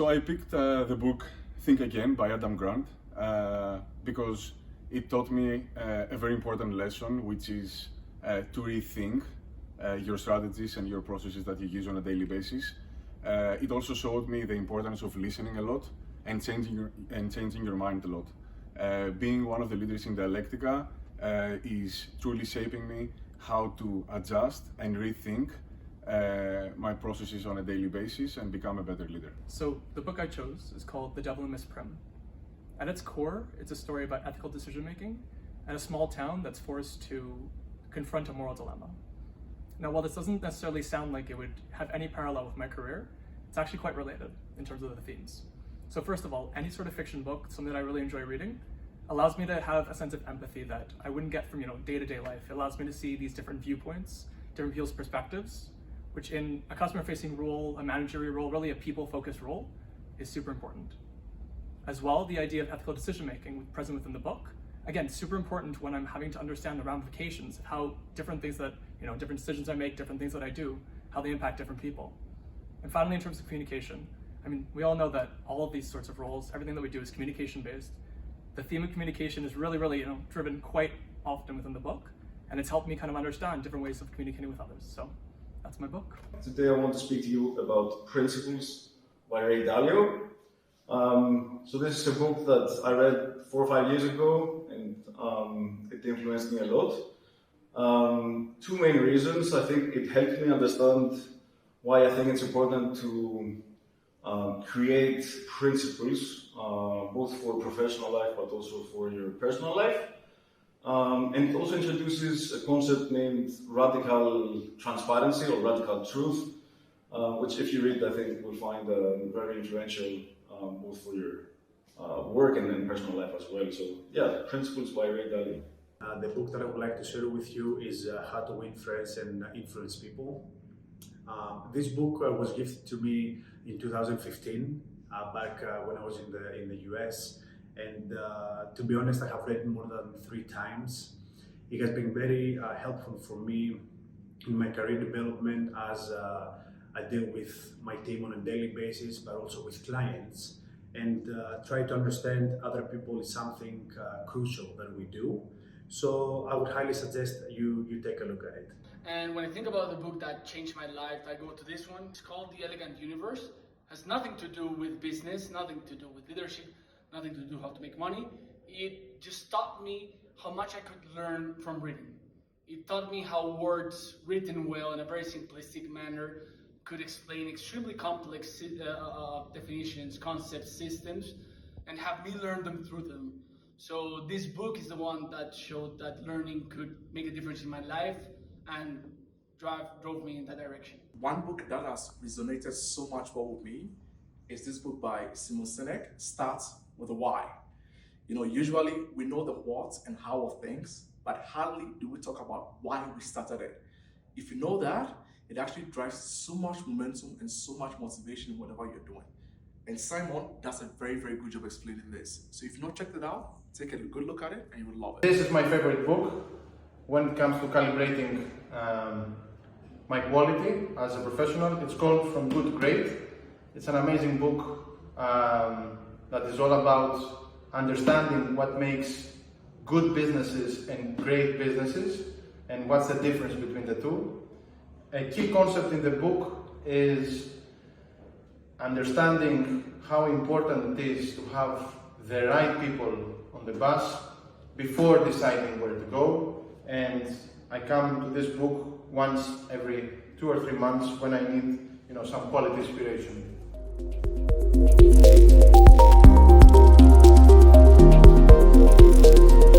So I picked the book Think Again by Adam Grant because it taught me a very important lesson, which is to rethink your strategies and your processes that you use on a daily basis. It also showed me the importance of listening a lot and changing your mind a lot. Being one of the leaders in Dialectica is truly shaping me how to adjust and rethink my processes on a daily basis and become a better leader. So the book I chose is called The Devil in Miss Prim. At its core, it's a story about ethical decision making and a small town that's forced to confront a moral dilemma. Now, while this doesn't necessarily sound like it would have any parallel with my career, it's actually quite related in terms of the themes. So first of all, any sort of fiction book, something that I really enjoy reading, allows me to have a sense of empathy that I wouldn't get from day-to-day life. It allows me to see these different viewpoints, different people's perspectives, which in a customer-facing role, a managerial role, really a people-focused role, is super important. As well, the idea of ethical decision-making present within the book, again, super important when I'm having to understand the ramifications of how different things that, different decisions I make, different things that I do, how they impact different people. And finally, in terms of communication, we all know that all of these sorts of roles, everything that we do is communication-based. The theme of communication is really, driven quite often within the book, and it's helped me kind of understand different ways of communicating with others. So that's my book. Today I want to speak to you about Principles by Ray Dalio. So this is a book that I read 4 or 5 years ago, and it influenced me a lot. Two main reasons. I think it helped me understand why I think it's important to create principles, both for professional life but also for your personal life. And it also introduces a concept named radical transparency or radical truth, which if you read, I think you will find very influential both for your work and personal life as well. So yeah, Principles by Ray Dalio. The book that I would like to share with you is How to Win Friends and Influence People. This book was gifted to me in 2015, back when I was in the US. And to be honest, I have read it more than 3 times. It has been very helpful for me in my career development as I deal with my team on a daily basis, but also with clients. And try to understand other people is something crucial that we do. So I would highly suggest that you take a look at it. And when I think about the book that changed my life, I go to this one. It's called The Elegant Universe. It has nothing to do with business, nothing to do with leadership, nothing to do how to make money. It just taught me how much I could learn from reading. It taught me how words written well in a very simplistic manner could explain extremely complex definitions, concepts, systems, and have me learn them through them. So this book is the one that showed that learning could make a difference in my life and drove me in that direction. One book that has resonated so much well with me is this book by Simon Sinek, Starts with a Why. Usually we know the what and how of things, but hardly do we talk about why we started it. If you know that, it actually drives so much momentum and so much motivation in whatever you're doing. And Simon does a very, very good job explaining this. So if you've not checked it out, take a good look at it and you will love it. This is my favorite book when it comes to calibrating my quality as a professional. It's called From Good to Great. It's an amazing book that is all about understanding what makes good businesses and great businesses and what's the difference between the two. A key concept in the book is understanding how important it is to have the right people on the bus before deciding where to go. And I come to this book once every 2 or 3 months when I need some quality inspiration.